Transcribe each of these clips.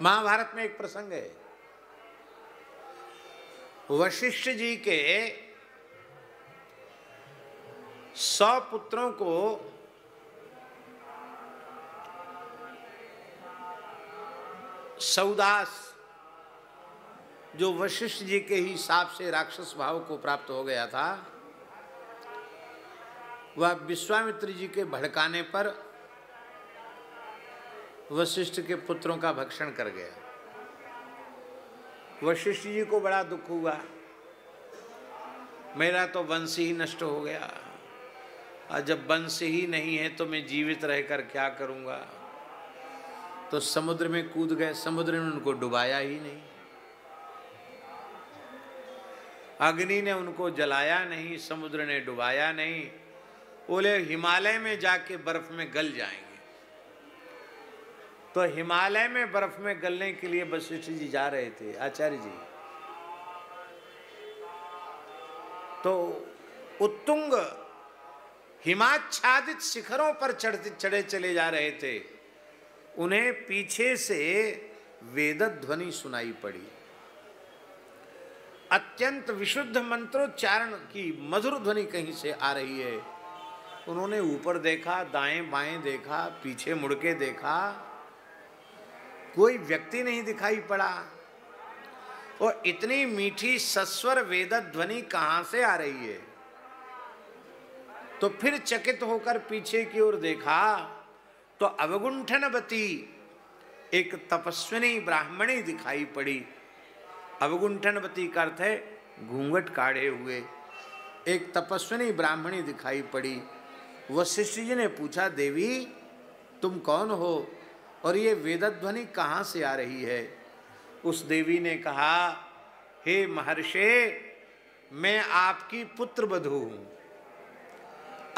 महाभारत में एक प्रसंग है, वशिष्ठ जी के 100 पुत्रों को सौदास, जो वशिष्ठ जी के ही हिसाब से राक्षस भाव को प्राप्त हो गया था, वह विश्वामित्र जी के भड़काने पर वशिष्ठ के पुत्रों का भक्षण कर गया। वशिष्ठ जी को बड़ा दुख हुआ, मेरा तो वंश ही नष्ट हो गया, और जब वंश ही नहीं है तो मैं जीवित रहकर क्या करूंगा। तो समुद्र में कूद गए, समुद्र ने उनको डुबाया ही नहीं, अग्नि ने उनको जलाया नहीं, समुद्र ने डुबाया नहीं, बोले हिमालय में जाके बर्फ में गल जाएंगे। तो हिमालय में बर्फ में गलने के लिए वशिष्ठ जी जा रहे थे, आचार्य जी। तो उत्तुंग हिमाच्छादित शिखरों पर चढ़े चले जा रहे थे, उन्हें पीछे से वेदध्वनि सुनाई पड़ी। अत्यंत विशुद्ध मंत्रोच्चारण की मधुर ध्वनि कहीं से आ रही है। उन्होंने ऊपर देखा, दाएं बाएं देखा, पीछे मुड़ के देखा, कोई व्यक्ति नहीं दिखाई पड़ा। और इतनी मीठी सस्वर वेदध्वनि कहां से आ रही है। तो फिर चकित होकर पीछे की ओर देखा तो अवगुंठनवती एक तपस्विनी ब्राह्मणी दिखाई पड़ी। अवगुंठनवती का अर्थ है घूंघट काढ़े हुए। एक तपस्विनी ब्राह्मणी दिखाई पड़ी। वशिष्ठ जी ने पूछा, देवी तुम कौन हो और ये वेदध्वनि कहाँ से आ रही है। उस देवी ने कहा, हे महर्षे, मैं आपकी पुत्र वधू हूँ।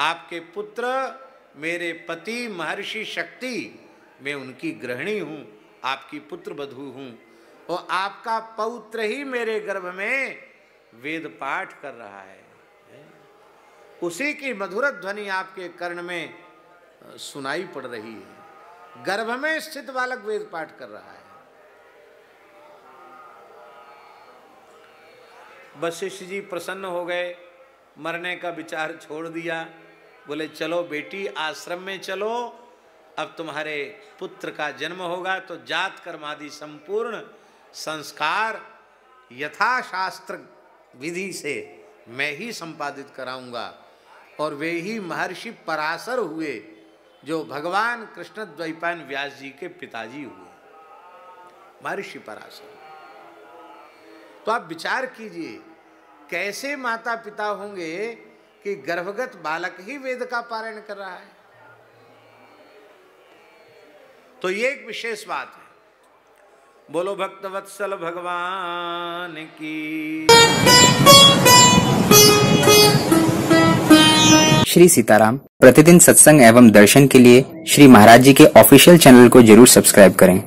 आपके पुत्र मेरे पति महर्षि शक्ति, मैं उनकी गृहिणी हूँ, आपकी पुत्र वधू हूँ, और आपका पौत्र ही मेरे गर्भ में वेद पाठ कर रहा है। उसी की मधुर ध्वनि आपके कर्ण में सुनाई पड़ रही है। गर्भ में स्थित बालक वेद पाठ कर रहा है। वशिष्ठ जी प्रसन्न हो गए, मरने का विचार छोड़ दिया। बोले चलो बेटी, आश्रम में चलो, अब तुम्हारे पुत्र का जन्म होगा तो जात कर्म आदि संपूर्ण संस्कार यथाशास्त्र विधि से मैं ही संपादित कराऊंगा। और वे ही महर्षि पराशर हुए, जो भगवान कृष्ण द्वैपायन व्यास जी के पिताजी हुए, महर्षि पराशर। तो आप विचार कीजिए, कैसे माता पिता होंगे कि गर्भगत बालक ही वेद का पारायण कर रहा है। तो ये एक विशेष बात है। बोलो भक्तवत्सल भगवान की। श्री सीताराम प्रतिदिन सत्संग एवं दर्शन के लिए श्री महाराज जी के ऑफिशियल चैनल को जरूर सब्सक्राइब करें।